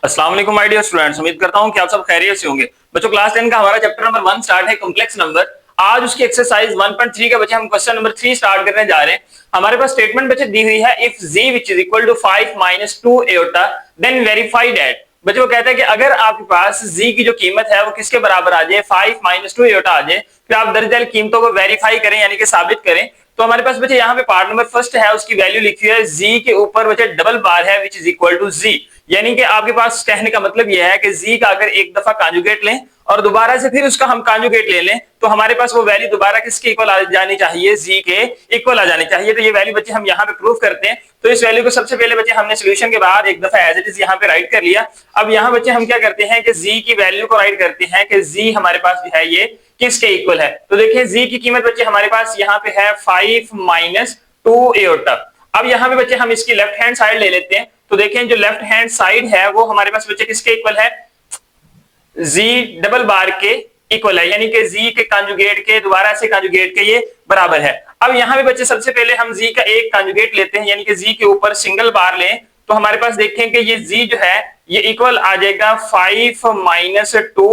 अस्सलाम वालेकुम my dear students, उम्मीद करता हूं कि आप सब खैरियत से होंगे। बच्चों, क्लास 10 का हमारा चैप्टर नंबर 1 स्टार्ट है कॉम्प्लेक्स नंबर। आज उसकी एक्सरसाइज 1.3 का बच्चे हम क्वेश्चन नंबर 3 स्टार्ट करने जा रहे हैं। हमारे पास स्टेटमेंट बच्चे दी हुई है, if z which is equal to 5 minus 2 iota then verify that। बच्चों, वो कहता है कि अगर आपके पास z की जो कीमत है वो किसके बराबर आ जाए, 5 minus 2 iota आ जाए, फिर आप दर्ज झेल कीमतों को वेरीफाई करें यानी कि साबित करें। तो हमारे पास बच्चे यहाँ पे पार्ट नंबर फर्स्ट है, उसकी वैल्यू लिखी है z के ऊपर बच्चे डबल बार है which is equal to z। यानी कि आपके पास कहने का मतलब यह है कि z का अगर एक दफा कॉन्जुगेट लें और दोबारा से फिर उसका हम कॉन्जुगेट ले लें तो हमारे पास वो वैल्यू दोबारा किसके इक्वल आ जानी चाहिए, z के इक्वल आ जानी चाहिए। तो ये वैल्यू बच्चे हम यहाँ पे प्रूव करते हैं। तो इस वैल्यू को सबसे पहले बच्चे हमने सोल्यूशन के बाद एक दफा एज इट इज यहाँ पे राइट कर लिया। अब यहाँ बच्चे हम क्या करते हैं कि z की वैल्यू को राइट करते हैं कि z हमारे पास जो है ये किसके इक्वल है। तो देखिए z की कीमत बच्चे हमारे पास यहाँ पे है 5 माइनस 2 एयोटा। अब यहाँ पे बच्चे हम इसकी लेफ्ट हैंड साइड ले लेते हैं। तो देखें जो लेफ्ट हैंड साइड है वो हमारे पास बच्चे किसके इक्वल है, z डबल बार के इक्वल है, यानी कि z के कंजुगेट के दोबारा से कंजुगेट के ये बराबर है। अब यहाँ पे बच्चे सबसे पहले हम z का एक कंजुगेट लेते हैं, यानी कि z के ऊपर सिंगल बार लें तो हमारे पास देखें कि ये z जो है ये इक्वल आ जाएगा 5 माइनस 2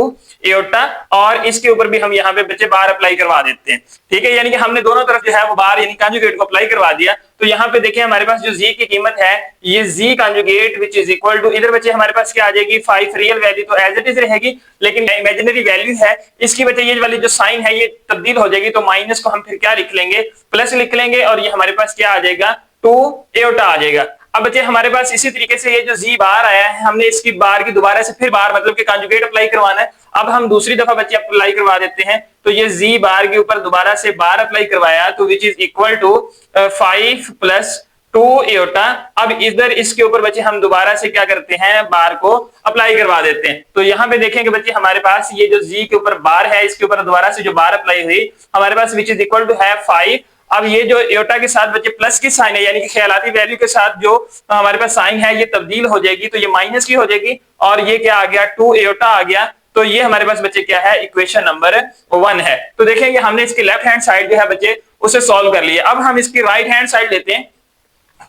एयोटा, और इसके ऊपर भी हम यहाँ पे बच्चे बार अप्लाई करवा देते हैं। ठीक है, यानी कि हमने दोनों तरफ जो है वो बार यानी कंजुगेट को अप्लाई करवा दिया। तो यहाँ पे देखिए हमारे पास जो z की कीमत है ये z conjugate which is equal to, इधर बच्चे हमारे पास क्या आ जाएगी 5, रियल वैल्यू तो एज इट इज रहेगी लेकिन इमेजिनरी वैल्यू है इसकी वजह ये वाली जो साइन है ये तब्दील हो जाएगी। तो माइनस को हम फिर क्या लिख लेंगे, प्लस लिख लेंगे, और ये हमारे पास क्या आ जाएगा 2 एयोटा आ जाएगा। अब बच्चे हमारे पास इसी तरीके से ये जो z बार आया है हमने इसकी बार की दोबारा से फिर बार मतलब कि कंजुगेट अप्लाई करवाना है। अब हम दूसरी दफा बच्चे अप्लाई करवा देते हैं। तो ये z बार के ऊपर दोबारा से बार अप्लाई करवाया तो which is equal to 5 plus 2 iota. अब इधर इसके ऊपर बच्चे हम दोबारा से क्या करते हैं, बार को अप्लाई करवा देते हैं। तो यहाँ पे देखेंगे बच्चे हमारे पास ये जो z के ऊपर बार है इसके ऊपर दोबारा से जो बार अप्लाई हुई हमारे पास विच इज इक्वल टू है 5। अब ये जो एयोटा के साथ बच्चे प्लस की साइन है यानी कि ख्यालाती वैल्यू के साथ जो हमारे पास साइन है ये तब्दील हो जाएगी, तो ये माइनस की हो जाएगी और ये क्या आ गया 2 एयोटा आ गया। तो ये हमारे पास बच्चे क्या है, इक्वेशन नंबर 1 है। तो देखेंगे हमने इसकी लेफ्ट हैंड साइड जो है बच्चे उसे सॉल्व कर लिया। अब हम इसकी राइट हैंड साइड लेते हैं।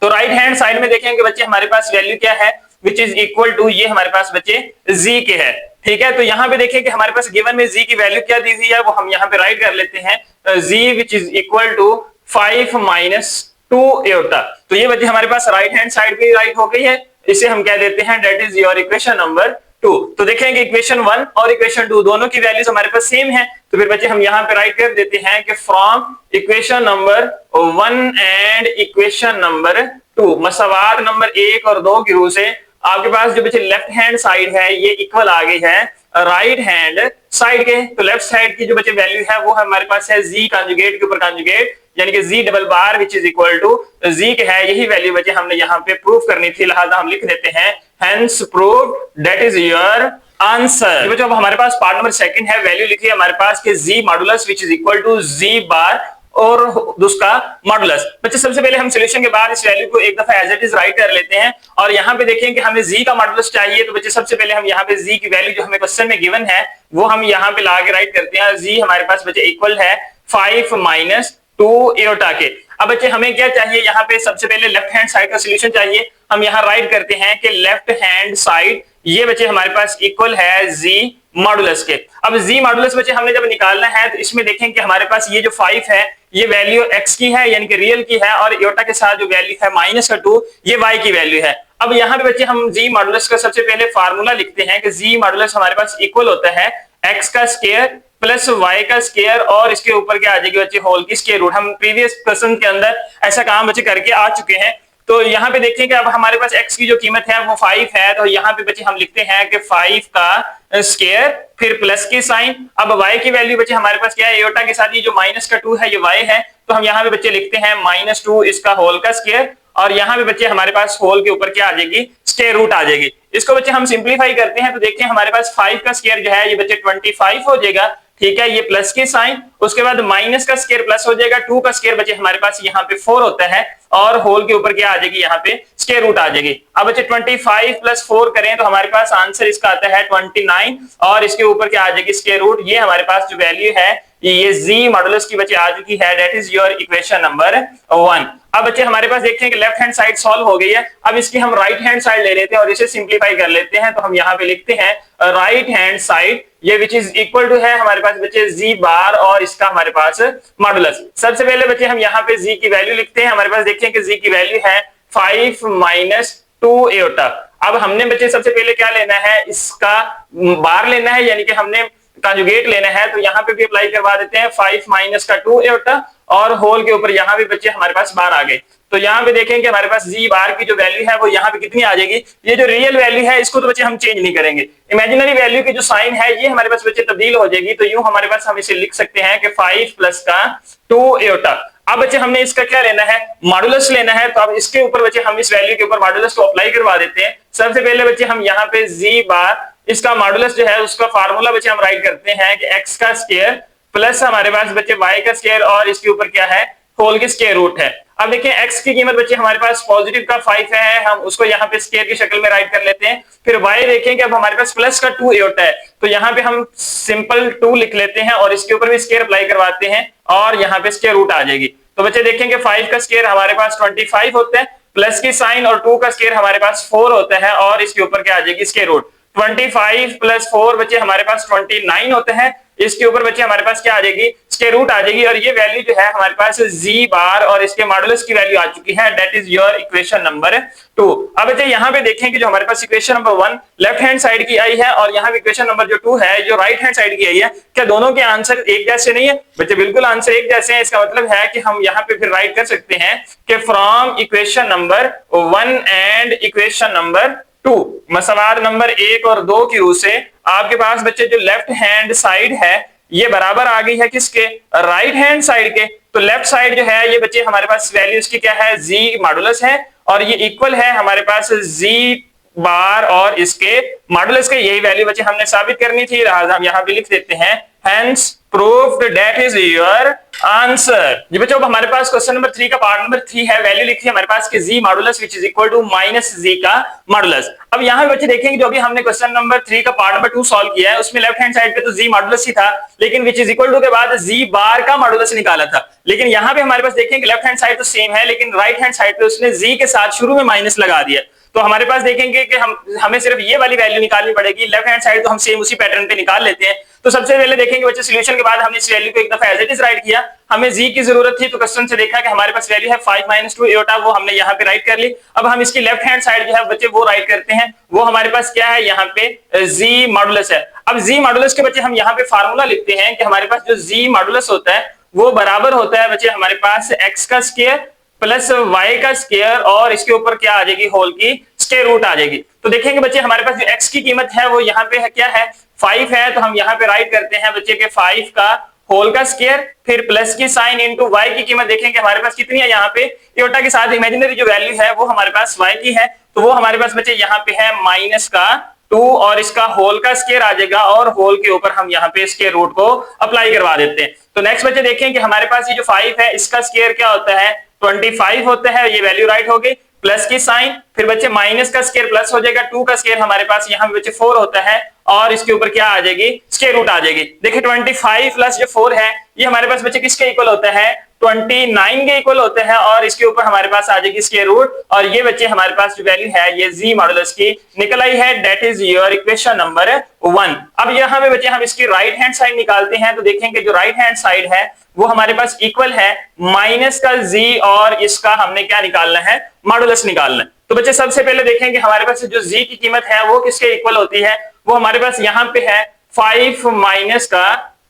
तो राइट हैंड साइड में देखेंगे बच्चे हमारे पास वैल्यू क्या है, विच इज इक्वल टू, ये हमारे पास बच्चे z के है। ठीक है, तो यहाँ पे देखें कि हमारे पास गिवन में z की वैल्यू क्या दी हुई है वो हम यहाँ पे राइट कर लेते हैं, z which is equal to 5 minus 2 iota. तो ये बच्चे हमारे पास राइट हैंड साइड पे राइट हो गई है, इसे हम कह देते हैं that is your equation number 2। तो देखेंगे इक्वेशन 1 और इक्वेशन 2 दोनों की वैल्यूज हमारे पास सेम है। तो फिर बच्चे हम यहाँ पे राइट कर देते हैं कि from equation number 1 and equation number 2 मसावात नंबर 1 और 2 की रूह से आपके पास जो बच्चे लेफ्ट हैंड साइड है ये इक्वल आ गई है राइट हैंड साइड के। तो लेफ्ट साइड की जो बच्चे वैल्यू है वो हमारे पास है z कंजुगेट के ऊपर कंजुगेट यानी कि z double bar which is equal to z के है। यही वैल्यू बच्चे हमने यहाँ पे प्रूफ करनी थी, लिहाजा हम लिख देते हैं hence prove that is your answer. बच्चों अब हमारे पास पार्ट नंबर 2 है, वैल्यू लिखी है हमारे पास कि z modulus which is equal to z bar और उसका मॉडुलस। बच्चे सबसे पहले हम सॉल्यूशन के बाद इस वैल्यू को एक दफा एज इट इज राइट कर लेते हैं और यहाँ पे देखें कि हमें z का मॉडुलस चाहिए। तो बच्चे सबसे पहले हम यहाँ पे z की वैल्यू जो हमें क्वेश्चन में गिवन है वो हम यहाँ पे ला के राइट करते हैं। z हमारे पास बच्चे इक्वल है 5 माइनस 2 एयोटा के। अब बच्चे हमें क्या चाहिए, यहाँ पे सबसे पहले लेफ्ट हैंड साइड का सॉल्यूशन चाहिए। हम यहाँ राइट करते हैं कि लेफ्ट हैंड साइड ये बच्चे हमारे पास इक्वल है z मॉडुलस के। अब z मॉडुलस बच्चे हमने जब निकालना है तो इसमें देखें कि हमारे पास ये जो 5 है ये वैल्यू x की है यानी कि रियल की है, और एयोटा के साथ जो वैल्यू है माइनस का 2 ये y की वैल्यू है। अब यहाँ पे बच्चे हम z मॉडुलस का सबसे पहले फार्मूला लिखते हैं कि z मॉडुलस हमारे पास इक्वल होता है x का स्क्वायर प्लस y का स्क्वायर और इसके ऊपर क्या आ जाएगी बच्चे होल की स्क्वायर रूट। हम प्रीवियस क्वेश्चन के अंदर ऐसा काम बच्चे करके आ चुके हैं। तो यहाँ पे देखिए कि अब हमारे पास x की जो कीमत है वो 5 है, तो यहाँ पे बच्चे हम लिखते हैं कि 5 का स्क्वायर फिर प्लस की साइन। अब y की वैल्यू बच्चे हमारे पास क्या है, एयोटा के साथ ये जो माइनस का 2 है ये y है, तो हम यहाँ पे बच्चे लिखते हैं -2 इसका होल का स्क्वायर, और यहाँ पे बच्चे हमारे पास होल के ऊपर क्या आ जाएगी, स्क्वायर रूट आ जाएगी। इसको बच्चे हम सिंप्लीफाई करते हैं तो देखिए हमारे पास 5 का स्क्वायर जो है ये बच्चे 25 हो जाएगा। ठीक है, ये प्लस की साइन, उसके बाद माइनस का स्क्वायर प्लस हो जाएगा, 2 का स्क्वायर बच्चे हमारे पास यहाँ पे 4 होता है, और होल के ऊपर क्या आ जाएगी, यहाँ पे स्क्वायर रूट आ जाएगी। अब बच्चे 25 प्लस 4 करें तो हमारे पास आंसर इसका आता है 29, और इसके ऊपर क्या आ जाएगी स्क्वायर रूट। ये हमारे पास जो वैल्यू है ये जी मॉडुलस की बच्चे आ चुकी है, that is your equation number 1। अब बच्चे हमारे पास देखते हैं कि लेफ्ट हैंड साइड सॉल्व हो गई है। अब इसकी हम राइट हैंड साइड ले लेते हैं और इसे सिंप्लीफाई कर लेते हैं। तो हम यहाँ पे लिखते हैं राइट हैंड साइड ये विच इज इक्वल टू है हमारे पास बच्चे जी बार और इसका हमारे पास मॉडुलस। सबसे पहले बच्चे हम यहाँ पे जी की वैल्यू लिखते हैं। हमारे पास देखते हैं कि जी की वैल्यू है 5 माइनस 2 एटा। अब हमने बच्चे सबसे पहले क्या लेना है, इसका बार लेना है, यानी कि हमने कॉन्जुगेट लेना है। तो यहाँ पे भी अप्लाई करवा देते हैं 5 माइनस का 2 एटा और होल के ऊपर यहाँ भी बच्चे हमारे पास बार आ गए। तो यहाँ पे देखेंगे हमारे पास जी बार की जो वैल्यू है वो यहाँ पे कितनी आ जाएगी। ये जो रियल वैल्यू है इसको तो बच्चे हम चेंज नहीं करेंगे, इमेजिनरी वैल्यू की जो साइन है ये हमारे पास बच्चे तब्दील हो जाएगी। तो यूं हमारे पास हम इसे लिख सकते हैं कि 5 प्लस का 2 एटा। अब बच्चे हमने इसका क्या लेना है, मॉडुलस लेना है। तो अब इसके ऊपर बच्चे हम इस वैल्यू के ऊपर मॉडुलस को अप्लाई करवा देते हैं। सबसे पहले बच्चे हम यहाँ पे जी बार इसका मॉडुलस जो है उसका फार्मूला बच्चे हम राइट करते हैं कि एक्स का स्क्वायर प्लस हमारे पास बच्चे वाई का स्क्वायर और इसके ऊपर क्या है, होल के स्क्वायर रूट है। अब देखिए x की कीमत बच्चे हमारे पास पॉजिटिव का 5 है, हम उसको यहाँ पे स्क्वायर की शक्ल में राइट कर लेते हैं। फिर y देखेंगे अब हमारे पास प्लस का 2 एटा है, तो यहाँ पे हम सिंपल 2 लिख लेते हैं और इसके ऊपर भी स्क्वायर अप्लाई करवाते हैं और यहाँ पे स्क्वायर रूट आ जाएगी। तो बच्चे देखेंगे 5 का स्क्वायर हमारे पास 25 होता है, प्लस की साइन और 2 का स्क्वायर हमारे पास 4 होता है और इसके ऊपर क्या आ जाएगी, स्क्वायर रूट। 25 प्लस 4 बच्चे हमारे पास 29 होते हैं, इसके ऊपर बच्चे हमारे पास क्या आ जाएगी, स्क्वायर रूट आ जाएगी। और ये वैल्यू जो है हमारे पास जी बार और इसके मॉडुलस की वैल्यू आ चुकी है, that is your equation number 2। अब बच्चे यहाँ पे देखें कि जो हमारे पास equation number 1 left hand side की आई है और यहाँ पे इक्वेशन नंबर जो 2 है जो राइट हैंड साइड की आई है, क्या दोनों के आंसर एक जैसे नहीं है? बच्चे बिल्कुल आंसर एक जैसे हैं। इसका मतलब है कि हम यहाँ पे फिर राइट कर सकते हैं कि from equation number 1 and equation number 2 मसवाद नंबर 1 और 2 की रूह से आपके पास बच्चे जो लेफ्ट हैंड साइड है ये बराबर आ गई है किसके, राइट हैंड साइड के। तो लेफ्ट साइड जो है ये बच्चे हमारे पास वैल्यू इसकी क्या है, जी मॉडुलस है और ये इक्वल है हमारे पास जी बार और इसके मॉडुलस के। यही वैल्यू बच्चे हमने साबित करनी थी, लिहाजा हम यहाँ पे लिख देते हैं hence proved that is your answer. जी बच्चों हमारे पास क्वेश्चन नंबर 3 का पार्ट नंबर 3 है, वैल्यू लिखी है हमारे पास कि z modulus which is equal to minus z का मॉडुलस। अब यहाँ पे बच्चे देखेंगे जो अभी हमने क्वेश्चन नंबर 3 का पार्ट नंबर 2 सॉल्व किया है उसमें लेफ्ट हैंड साइड पे तो जी मॉडुलस ही था, लेकिन विच इज इक्वल टू के बाद जी बार का मॉडुलस निकाला था। लेकिन यहाँ पे हमारे पास देखेंगे लेफ्ट हैंड साइड तो सेम है, लेकिन राइट हैंड साइड पे उसने जी के साथ शुरू में माइनस लगा दिया। तो हमारे पास देखेंगे कि हमें सिर्फ ये वाली वैल्यू निकालनी पड़ेगी, लेफ्ट हैंड साइड तो हम सेम उसी पैटर्न पे निकाल लेते हैं। तो सबसे पहले देखेंगे बच्चे सॉल्यूशन के बाद हमने इस वैल्यू को एक दफा एज इट इज राइट किया, हमें जी की जरूरत थी तो क्वेश्चन से देखा कि हमारे पास वैल्यू है 5 माइनस 2 एटा, वो हमने यहाँ पे राइट कर ली। अब हम इसकी लेफ्ट हैंड साइड जो है बच्चे वो राइट करते हैं, वो हमारे पास क्या है यहाँ पे जी मॉडुलस है। अब जी मॉडुलस के बच्चे हम यहाँ पे फार्मूला लिखते हैं कि हमारे पास जो जी मॉडुलस होता है वो बराबर होता है बच्चे हमारे पास एक्स का स्क्वायर प्लस वाई का स्क्वायर और इसके ऊपर क्या आ जाएगी, होल की स्क्वायर रूट आ जाएगी। तो देखेंगे बच्चे हमारे पास जो एक्स की कीमत है वो यहाँ पे है क्या है, 5 है, तो हम यहाँ पे राइट करते हैं बच्चे के 5 का होल का स्क्वायर फिर प्लस की साइन इनटू वाई की कीमत देखेंगे हमारे पास कितनी है, यहाँ पे एटा के साथ इमेजिनरी जो वैल्यू है वो हमारे पास वाई की है, तो वो हमारे पास बच्चे यहाँ पे है माइनस का 2 और इसका होल का स्क्वायर आ जाएगा और होल के ऊपर हम यहाँ पे स्क्वायर रूट को अप्लाई करवा देते हैं। तो नेक्स्ट बच्चे देखें कि हमारे पास ये जो 5 है इसका स्क्वायर क्या होता है, 25 होता है, ये वैल्यू राइट हो गई। प्लस की साइन फिर बच्चे माइनस का स्क्वायर प्लस हो जाएगा, 2 का स्क्वायर हमारे पास यहाँ पे बच्चे 4 होता है और इसके ऊपर क्या आ जाएगी, स्क्वायर रूट आ जाएगी। देखिए 25 प्लस जो 4 है ये हमारे पास बच्चे किसके इक्वल होता है, 29 के इक्वल होते हैं और इसके ऊपर हमारे पास आ जाएगी स्क्वायर रूट और ये बच्चे हमारे पास जो वैल्यू है ये जी मॉडुलस की निकल आई है, that is your equation number 1। अब यहाँ पे बच्चे हम इसकी राइट हैंड साइड निकालते हैं तो देखेंगे जो राइट हैंड साइड है वो हमारे पास इक्वल है माइनस का जी और इसका हमने क्या निकालना है, मॉडुलस निकालना है। तो बच्चे सबसे पहले देखेंगे हमारे पास जो जी की कीमत है वो किसके इक्वल होती है, वो हमारे पास यहाँ पे है 5 माइनस का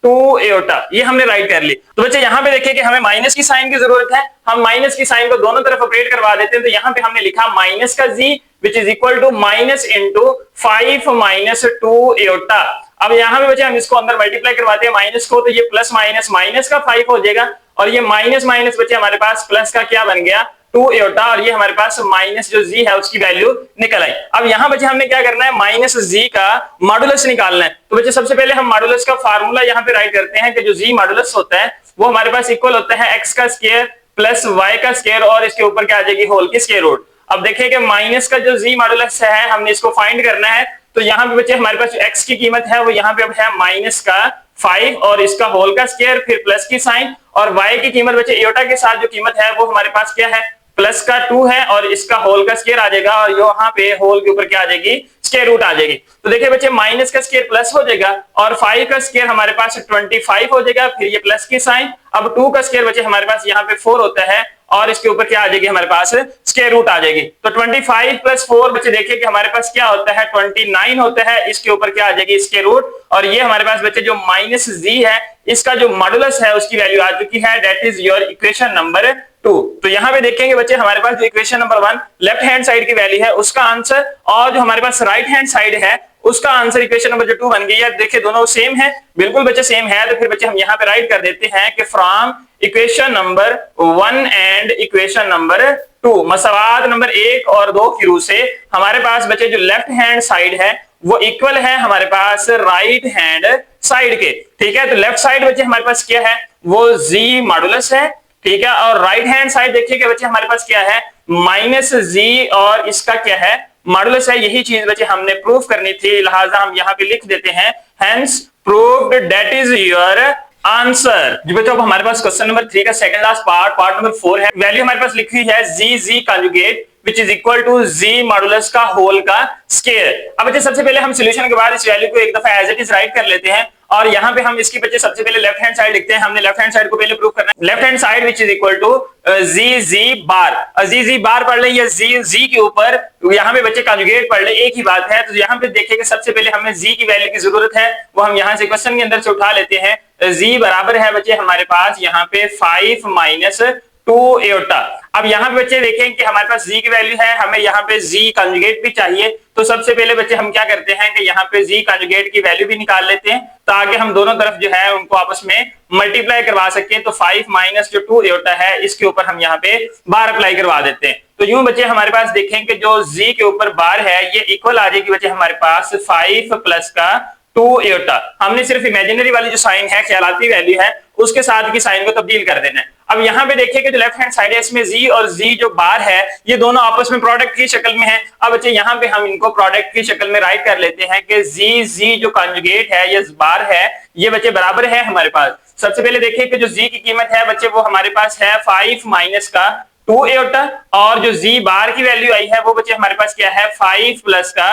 2 एटा, ये हमने राइट कर ली। तो बच्चे यहाँ पे देखिए कि हमें माइनस की साइन की जरूरत है, हम माइनस की साइन को दोनों तरफ ऑपरेट करवा देते हैं। तो यहाँ पे हमने लिखा माइनस का z which is equal to minus into 5 minus 2 eta. अब यहाँ पे बच्चे हम इसको अंदर मल्टीप्लाई करवाते हैं माइनस को, तो ये प्लस माइनस माइनस का 5 हो जाएगा और ये माइनस माइनस बच्चे हमारे पास प्लस का क्या बन गया, 2 एटा और ये हमारे पास माइनस जो जी है उसकी वैल्यू निकल आई। अब यहाँ बच्चे हमने क्या करना है, माइनस जी का मॉडुलस निकालना है। तो बच्चे सबसे पहले हम मॉडुलस का फार्मूला यहाँ पे राइट करते हैं कि जो जी मॉडुलस होता है वो हमारे पास इक्वल होता है एक्स का स्क्वायर प्लस वाई का स्क्वायर और इसके ऊपर क्या आ जाएगी, होल की स्क्वायर रूट। अब देखिए कि माइनस का जो जी मॉडुलस है हमने इसको फाइंड करना है। तो यहाँ पे बच्चे हमारे पास जो एक्स की कीमत है वो यहाँ पे अब है माइनस का 5 और इसका होल का स्क्वायर, फिर प्लस की साइन, और y की कीमत बच्चे एयोटा के साथ जो कीमत है वो हमारे पास क्या है, प्लस का 2 है, और इसका होल का स्क्वायर आ जाएगा, और यहाँ पे होल के ऊपर क्या आ जाएगी, स्क्वायर रूट आ जाएगी। तो देखिए बच्चे माइनस का स्क्वायर प्लस हो जाएगा, और 5 का स्क्वायर हमारे पास 25 हो जाएगा, फिर ये प्लस की साइन, अब 2 का स्क्वायर बच्चे हमारे पास यहाँ पे 4 होता है, और इसके ऊपर क्या आ जाएगी हमारे पास, स्क्वायर रूट आ जाएगी। तो 25 प्लस 4 बच्चे देखिए कि हमारे पास क्या होता है, 29 होता है, इसके ऊपर क्या आ जाएगी, स्क्वायर रूट, और ये हमारे पास बच्चे जो माइनस जी है इसका जो मॉडुलस है उसकी वैल्यू आ चुकी है, that is your equation number 2। तो यहाँ पे देखेंगे बच्चे हमारे पास जो equation number 1 left hand side की वैल्यू है उसका आंसर, और जो हमारे पास राइट हैंड साइड है उसका आंसर इक्वेशन नंबर जो 2 बन गई है। देखिए दोनों सेम है, बिल्कुल बच्चे सेम है, तो फिर बच्चे हम यहाँ पे राइट कर देते हैं कि from equation number 1 and equation number 2, मसवाद नंबर 1 और 2 की रूह से हमारे पास बच्चे जो लेफ्ट हैंड साइड है वो इक्वल है हमारे पास राइट हैंड साइड के, ठीक है। तो लेफ्ट साइड बच्चे हमारे पास क्या है, वो जी मॉडुलस है, ठीक है, और राइट हैंड साइड देखिए बच्चे हमारे पास क्या है, माइनस जी, और इसका क्या है, मॉडुलस है। यही चीज बच्चे हमने प्रूफ करनी थी, लिहाजा हम यहाँ पे लिख देते हैं hence proved, that is your answer. जी बच्चों, अब हमारे पास क्वेश्चन नंबर 3 का सेकंड लास्ट पार्ट नंबर 4 है। वैल्यू हमारे पास लिखी है z z conjugate which is equal to z modulus का होल का स्क्वायर। अब बच्चे सबसे पहले हम सॉल्यूशन के बाद इस वैल्यू को एक दफा एज इट इज राइट कर लेते हैं, और यहाँ पे हम इसकी बच्चे सबसे पहले लेफ्ट हैंड साइड लिखते हैं। हमने लेफ्ट हैंड साइड को पहले प्रूव करना है, left hand side which is equal to z z bar, z z bar पढ़ ले, या जी जी के ऊपर यहाँ पे बच्चे कॉन्जुगेट पढ़ ले, एक ही बात है। तो यहाँ पे देखिएगा सबसे पहले हमें जी की वैल्यू की जरूरत है, वो हम यहाँ से क्वेश्चन के अंदर से उठा लेते हैं। जी बराबर है बच्चे हमारे पास यहाँ पे 5 माइनस 2 एयोटा। अब यहाँ पे बच्चे देखें कि हमारे पास जी की वैल्यू है, हमें यहाँ पे जी कॉन्जुगेट भी चाहिए, तो सबसे पहले बच्चे हम क्या करते हैं कि यहाँ पे जी कॉन्जुगेट की वैल्यू भी निकाल लेते हैं, ताकि हम दोनों तरफ जो है उनको आपस में मल्टीप्लाई करवा सकें। तो 5 माइनस जो 2 एयोटा है इसके ऊपर हम यहाँ पे बार अप्लाई करवा देते हैं। तो यूं बच्चे हमारे पास देखें कि जो जी के ऊपर बार है ये इक्वल आ जाएगी बच्चे हमारे पास 5 प्लस का 2 एयोटा। हमने सिर्फ इमेजिनरी वाली जो साइन है, ख्यालाती वैल्यू है, उसके साथ की साइन को तब्दील कर देना है। अब यहाँ पे देखिए कि जो लेफ्ट हैंड साइड है इसमें जी और जी जो बार है ये दोनों आपस में प्रोडक्ट की शक्ल में है। अब बच्चे यहाँ पे हम इनको प्रोडक्ट की शक्ल में राइट कर लेते हैं कि जी जी जो कॉन्जुगेट है ये बार है, ये बच्चे बराबर है हमारे पास। सबसे पहले देखिए कि जो जी की कीमत है बच्चे वो हमारे पास है 5 माइनस का 2 एयोटा, और जो जी बार की वैल्यू आई है वो बच्चे हमारे पास क्या है 5 प्लस का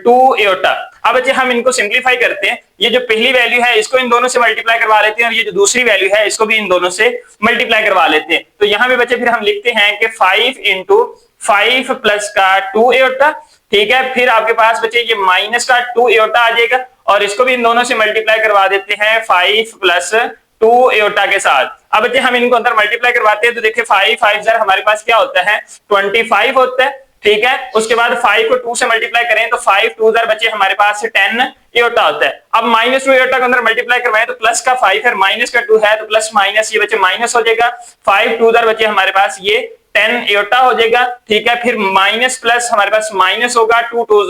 2 एयोटा। अब बच्चे हम इनको सिंप्लीफाई करते हैं, ये जो पहली वैल्यू है इसको इन दोनों से मल्टीप्लाई करवा लेते हैं, और ये जो दूसरी वैल्यू है इसको भी इन दोनों से मल्टीप्लाई करवा लेते हैं। तो यहाँ पे बच्चे फिर हम लिखते हैं कि 5 इंटू 5 प्लस का 2 एयोटा, ठीक है। फिर आपके पास बच्चे ये माइनस का 2 एयोटा आ जाएगा, और इसको भी इन दोनों से मल्टीप्लाई करवा देते हैं 5 प्लस 2 एयोटा के साथ। अब बच्चे हम इनको अंदर मल्टीप्लाई करवाते हैं, तो देखिए 5 5 जर हमारे पास क्या होता है 25 होता है, ठीक है। उसके बाद 5 को 2 से मल्टीप्लाई करें तो 5 2 जर बच्चे हमारे पास 10 एयोटा होता है। अब माइनस 2 एयोटा के अंदर मल्टीप्लाई करवाएं तो प्लस का 5 है, माइनस का 2 है, तो प्लस माइनस ये बच्चे माइनस हो जाएगा। 5 2 जर बच्चे हमारे पास ये 10 एयोटा हो जाएगा, ठीक है। फिर माइनस प्लस हमारे पास माइनस होगा, 2 2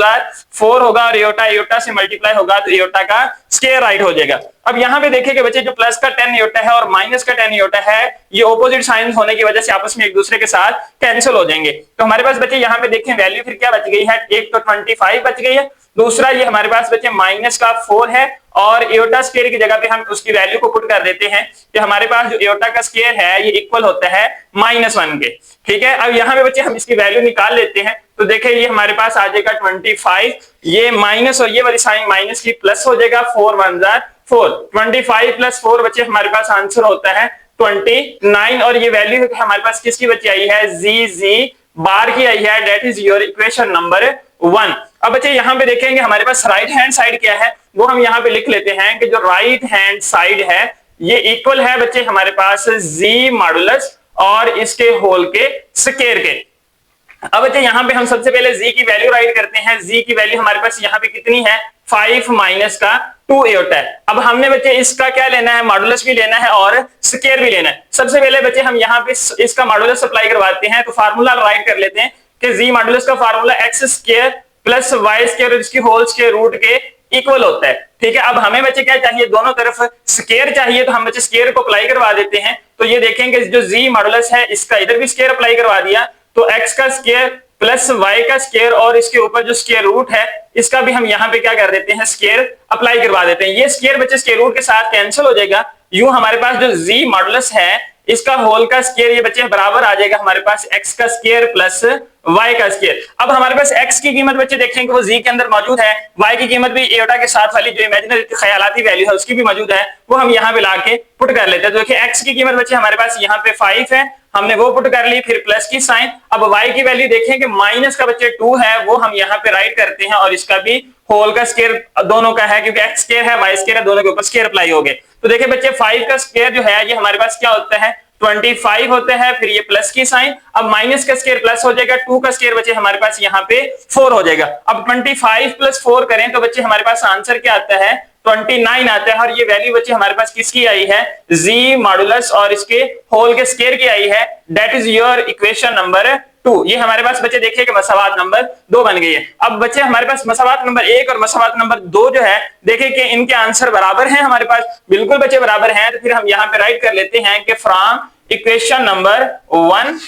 4 होगा, और एयोटा एयोटा से मल्टीप्लाई होगा तो एयोटा का स्क्वायर राइट हो जाएगा। अब यहाँ पे देखिए कि बच्चे जो प्लस का 10 एयोटा है और माइनस का 10 एयोटा है ये ऑपोजिट साइन होने की वजह से आपस में एक दूसरे के साथ कैंसिल हो जाएंगे। तो हमारे पास बच्चे यहाँ पे देखें वैल्यू फिर क्या बच गई है, एक तो 25 बच गई है, दूसरा ये हमारे पास बच्चे माइनस का 4 है, और एयोटा स्क्वायर की जगह पे हम उसकी वैल्यू को पुट कर देते हैं कि हमारे पास जो एयोटा का स्क्वायर है ये इक्वल होता है -1 के, ठीक है। अब यहाँ पे बच्चे हम इसकी वैल्यू निकाल लेते हैं, तो देखिए ये हमारे पास आ जाएगा 25, ये माइनस और ये वाली साइन माइनस की प्लस हो जाएगा, 4 1 4, 25 प्लस 4 बच्चे हमारे पास आंसर होता है 29, और ये वैल्यू हमारे पास किसकी बची आई है, जी जी बार की आई है, that is your equation number 1। अब बच्चे यहाँ पे देखेंगे हमारे पास राइट हैंड साइड क्या है, वो हम यहाँ पे लिख लेते हैं कि जो राइट हैंड साइड है ये इक्वल है बच्चे हमारे पास जी मॉडुलस और इसके होल के स्क्वायर के। अब बच्चे यहाँ पे हम सबसे पहले जी की वैल्यू राइट करते हैं। जी की वैल्यू हमारे पास यहाँ पे कितनी है, 5 माइनस का 2 एयोटा है। अब हमने बच्चे इसका क्या लेना है, मॉडुलस भी लेना है और स्क्वायर भी लेना है। सबसे पहले बच्चे हम यहाँ पे इसका मॉडुलस अप्लाई करवाते हैं, तो फार्मूला राइट कर लेते हैं कि जी मॉडुलस का formula x square plus y square इसकी होल स्क्वायर रूट के इक्वल होता है, ठीक है। अब हमें बच्चे क्या चाहिए, दोनों तरफ स्क्वायर चाहिए, तो हम बच्चे स्क्वायर को अप्लाई करवा देते हैं। तो ये देखेंगे जो जी मॉडुलस है इसका इधर भी स्क्वायर अप्लाई करवा दिया, तो x का स्क्वायर प्लस वाई का स्क्वायर और इसके ऊपर जो स्क्वायर रूट है इसका भी हम यहाँ पे क्या कर देते हैं, स्क्वायर अप्लाई करवा देते हैं। ये स्क्वायर बच्चे स्क्वायर रूट के साथ कैंसिल हो जाएगा, यूं हमारे पास जो जी मॉडुलस है इसका होल का स्क्वायर ये बच्चे बराबर आ जाएगा हमारे पास x का स्क्वायर प्लस y का स्क्वायर। अब हमारे पास x की कीमत बच्चे देखेंगे वो z के अंदर मौजूद है, y की कीमत भी एटा के साथ वाली जो इमेजिनरी ख्यालाती वैल्यू है उसकी भी मौजूद है, वो हम यहाँ पे लाके पुट कर लेते हैं। तो देखिए x की कीमत बच्चे हमारे पास यहाँ पे 5 है, हमने वो पुट कर ली, फिर प्लस की साइन। अब y की वैल्यू देखें कि माइनस का बच्चे 2 है, वो हम यहाँ पे राइट करते हैं और इसका भी होल का स्क्वायर दोनों का है क्योंकि x स्क्वायर है y स्क्वायर है, दोनों के ऊपर स्क्वायर अप्लाई हो गए। तो देखिए बच्चे 5 का स्क्वायर जो है ये हमारे पास क्या होता है 25 होते हैं, फिर ये प्लस की साइन, अब माइनस का स्क्वायर प्लस हो जाएगा, 2 का स्क्वायर बच्चे हमारे पास यहाँ पे 4 हो जाएगा। अब 25 प्लस 4 करें तो बच्चे हमारे पास आंसर क्या आता है 29 आता है, और ये वैल्यू बच्चे हमारे पास किसकी आई है जी मॉडुलस और इसके होल के स्क्वायर की आई है। That is your equation number 2। ये हमारे पास बच्चे देखिए कि मसावात नंबर 2 बन गई है। अब बच्चे हमारे पास मसावात नंबर 1 और मसावात नंबर 2 जो है देखिए कि इनके आंसर बराबर हैं हमारे पास, बिल्कुल बच्चे बराबर हैं। तो फिर हम यहाँ पे राइट कर लेते हैं कि from equation number 1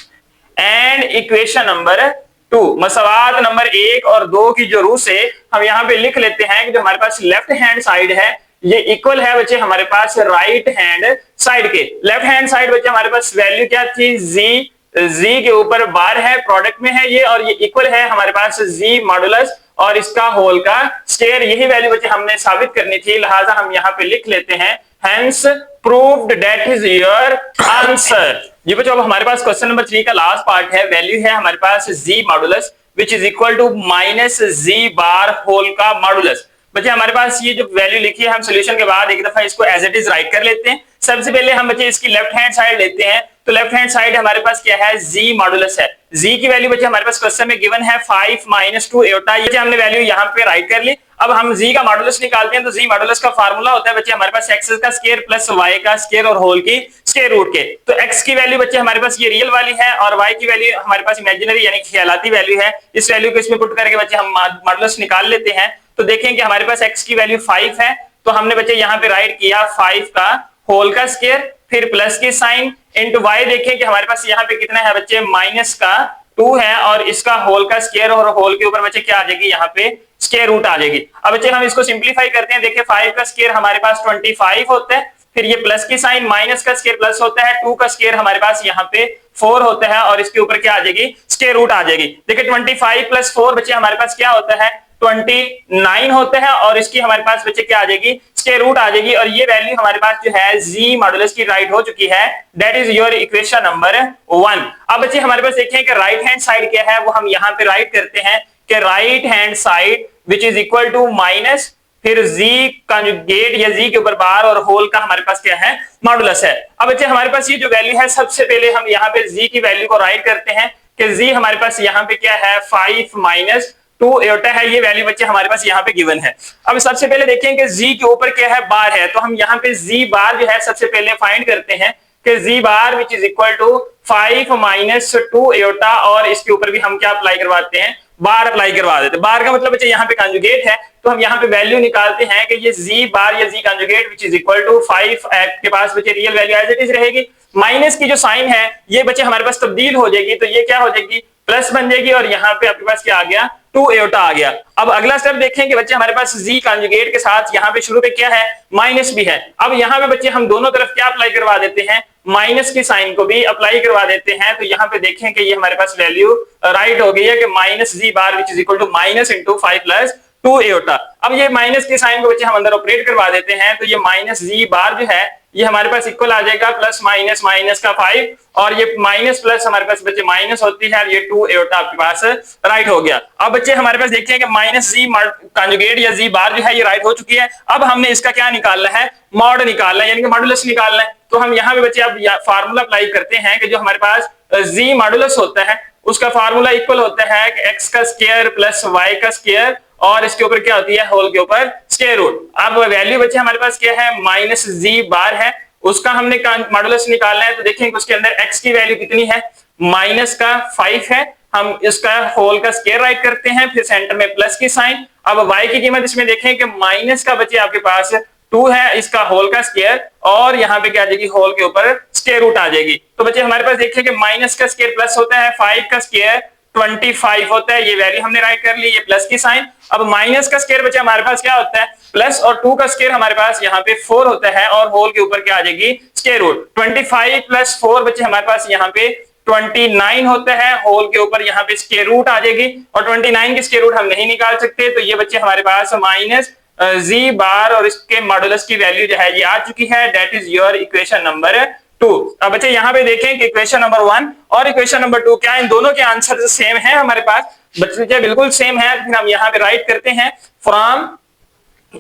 and equation number 2 मसावात नंबर 1 और 2 की जो रूल से हम यहाँ पे लिख लेते हैं कि जो हमारे पास लेफ्ट हैंड साइड है ये इक्वल है बच्चे हमारे पास राइट हैंड साइड के। लेफ्ट हैंड साइड बच्चे हमारे पास वैल्यू क्या थी जी के ऊपर बार है, प्रोडक्ट में है ये, और ये इक्वल है हमारे पास जी मॉडुलस और इसका होल का स्क्वायर। यही वैल्यू बच्चे हमने साबित करनी थी, लिहाजा हम यहाँ पे लिख लेते हैं hence proved that is your answer. ये बच्चों अब हमारे पास क्वेश्चन नंबर 3 का लास्ट पार्ट है। वैल्यू है हमारे पास z modulus which is equal to minus z bar whole का मॉडुलस। बच्चे हमारे पास ये जो वैल्यू लिखी है हम सॉल्यूशन के बाद एक दफा इसको एज इट इज राइट कर लेते हैं। सबसे पहले हम बच्चे इसकी लेफ्ट हैंड साइड लेते हैं, तो लेफ्ट हैंड साइड हमारे पास क्या है जी मॉडुलस है। जी की वैल्यू बच्चे हमारे पास क्वेश्चन में गिवन है 5 - 2 एटा, ये हमने वैल्यू यहाँ पे राइट कर ली। अब हम जी का मॉडुलस निकालते हैं, तो जी मॉडुलस का फार्मूला होता है बच्चे हमारे पास एक्स का स्क्वायर प्लस वाई का स्क्वायर और होल की स्क्वायर रूट के। तो एक्स की वैल्यू बच्चे हमारे पास ये रियल वाली है और वाई की वैल्यू हमारे पास इमेजिनरी यानी ख्यालाती वैल्यू है। इस वैल्यू को इसमें पुट करके बच्चे हम मॉडुलस निकाल लेते हैं। तो देखें कि हमारे पास एक्स की वैल्यू 5 है, तो हमने बच्चे यहाँ पे राइट किया 5 का होल का स्क्वायर फिर प्लस की साइन इंटू वाई। देखें कि हमारे पास यहाँ पे कितना है बच्चे माइनस का 2 है और इसका होल का स्क्वायर और होल के ऊपर बच्चे क्या आ जाएगी यहाँ पे स्क्वायर रूट आ जाएगी। अब बच्चे हम इसको सिंप्लीफाई करते हैं। देखिए 5 का स्क्वायर हमारे पास 25 होता है, फिर ये प्लस की साइन माइनस का स्क्वायर प्लस होता है, 2 का स्क्वायर हमारे पास यहाँ पे 4 होता है और इसके ऊपर क्या आ जाएगी स्क्वायर रूट आ जाएगी। देखिए 25 प्लस 4 बच्चे हमारे पास क्या होता है 29 होता है और इसकी हमारे पास बच्चे क्या आ जाएगी स्क्वायर रूट आ जाएगी। और ये वैल्यू हमारे पास जो है जी मॉडुलस की राइट हो चुकी है। That is your equation number 1। अब बच्चे हमारे पास देखें कि राइट हैंड साइड क्या है, वो हम यहाँ पे राइट करते हैं कि right hand side which is equal to minus फिर जी कंजुगेट या जी के ऊपर बार और होल का हमारे पास क्या है मॉडुलस है। अब बच्चे हमारे पास ये जो वैल्यू है सबसे पहले हम यहाँ पे जी की वैल्यू को राइट करते हैं कि जी हमारे पास यहाँ पे क्या है 5 - 2 एटा है, ये वैल्यू बच्चे हमारे पास यहाँ पे गिवन है। अब सबसे पहले देखें कि जी के ऊपर क्या है बार है, तो हम यहाँ पे जी बार जो है सबसे पहले फाइंड करते हैं कि जी bar which is equal to 5 - 2 एटा और इसके ऊपर भी हम क्या अप्लाई करवाते हैं बार अप्लाई करवा देते हैं। बार का मतलब बच्चे यहाँ पे कंजुगेट है, तो हम यहाँ पे वैल्यू निकालते हैं कि ये जी बार या z conjugate which is equal to 5 के पास बच्चे real value as it is रहेगी, माइनस की जो साइन है ये बच्चे हमारे पास तब्दील हो जाएगी, तो ये क्या हो जाएगी प्लस बन जाएगी और यहाँ पे आपके पास क्या आ गया 2 एटा आ गया। अब अगला स्टेप देखें कि बच्चे हमारे पास जी कंजुगेट के साथ यहाँ पे शुरू पे क्या है माइनस भी है। अब यहाँ पे बच्चे हम दोनों तरफ क्या अप्लाई करवा देते हैं माइनस की साइन को भी अप्लाई करवा देते हैं। तो यहाँ पे देखें कि ये हमारे पास वैल्यू राइट हो गई है कि minus z bar which is equal to minus into 5 + 2 eta. अब ये माइनस की साइन को बच्चे हम अंदर ऑपरेट करवा देते हैं, तो ये माइनस जी बार जो है ये हमारे पास इक्वल आ जाएगा प्लस माइनस माइनस का 5 और ये माइनस प्लस हमारे पास बच्चे माइनस होती है और ये 2 एटा आपके पास राइट हो गया। अब बच्चे हमारे पास देखते हैं कि माइनस जी कंजुगेट या जी बार जो है ये राइट हो चुकी है। अब हमने इसका क्या निकालना है मॉड निकालना है यानी कि मॉडुलस निकालना है। तो हम यहाँ पे बच्चे अब फार्मूला अप्लाई करते हैं कि जो हमारे पास जी मॉडुलस होता है उसका फार्मूला इक्वल होता है कि एक्स का स्क्वायर प्लस वाई का स्क्वायर और इसके ऊपर क्या होती है होल के ऊपर स्क्वायर रूट। अब वैल्यू बच्चे हमारे पास क्या है माइनस जी बार है, उसका हमने मॉडुलस निकालना है। तो देखेंगे उसके अंदर x की वैल्यू कितनी है माइनस का 5 है, हम इसका होल का स्क्वायर राइट करते हैं फिर सेंटर में प्लस की साइन। अब y की कीमत इसमें देखें कि माइनस का बच्चे आपके पास 2 है, इसका होल का स्क्वायर और यहाँ पे क्या आ जाएगी होल के ऊपर स्क्वायर रूट आ जाएगी। तो बच्चे हमारे पास देखिए कि माइनस का स्क्वायर प्लस होता है 5 का स्क्वायर 25 होता है, ये वैल्यू हमने राइट कर ली, ये प्लस की साइन। अब माइनस का स्क्वायर बचा हमारे पास क्या होता है, प्लस, और 2 का स्क्वायर हमारे पास यहाँ पे 4 होता है, और होल के ऊपर क्या आ जाएगी, स्क्वायर रूट। 25 प्लस 4 बचे हमारे पास यहाँ पे 29 होता है, होल के ऊपर यहाँ पे स्क्वायर रूट आ जाएगी, और 29 की स्क्वायर रूट हम नहीं निकाल सकते, तो ये बच्चे हमारे पास माइनस जी बार, और इसके मॉडुलस की वैल्यू जो है ये आ चुकी है, that is your equation number 2। अब बच्चे यहाँ पे देखें कि इक्वेशन नंबर 1 और इक्वेशन नंबर 2 क्या, इन दोनों के आंसर सेम है हमारे पास, बच्चे बिल्कुल सेम है। फिर हम यहाँ पे राइट करते हैं from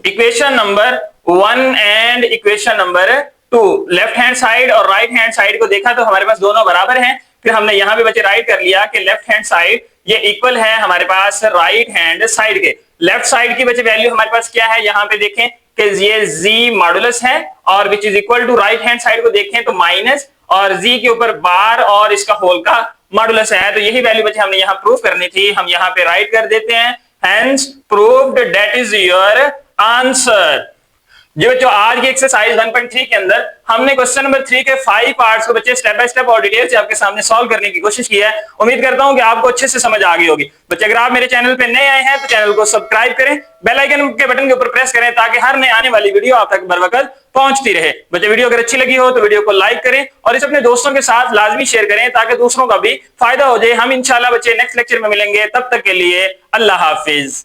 equation number 1 and equation number 2, left hand side और राइट हैंड साइड को देखा तो हमारे पास दोनों बराबर हैं। फिर हमने यहाँ पे बच्चे राइट कर लिया कि लेफ्ट हैंड साइड ये इक्वल है हमारे पास राइट हैंड साइड के। लेफ्ट साइड की बच्चे वैल्यू हमारे पास क्या है, यहाँ पे देखें कि ये जी मॉडुलस है, और which is equal to right hand side को देखें तो माइनस, और जी के ऊपर बार और इसका होल का मॉडुलस है। तो यही वैल्यू बच्चे हमने यहाँ प्रूव करनी थी, हम यहाँ पे राइट कर देते हैं, hence proved, that is your answer. जो आज की एक्सरसाइज 1.3 के अंदर हमने क्वेश्चन नंबर 3 के 5 पार्ट्स को बच्चे स्टेप बाय स्टेप और डिटेल से आपके सामने सॉल्व करने की कोशिश की है। उम्मीद करता हूं कि आपको अच्छे से समझ आ गई होगी। बच्चे अगर आप मेरे चैनल पे नए आए हैं तो चैनल को सब्सक्राइब करें, बेल आइकन के बटन के ऊपर प्रेस करें ताकि हर नए आने वाली वीडियो आप तक बर वक्त पहुंचती रहे। बच्चे वीडियो अगर अच्छी लगी हो तो वीडियो को लाइक करें और इसे अपने दोस्तों के साथ लाजमी शेयर करें ताकि दूसरों का भी फायदा हो जाए। हम इंशाल्लाह बच्चे नेक्स्ट लेक्चर में मिलेंगे, तब तक के लिए अल्लाह हाफिज।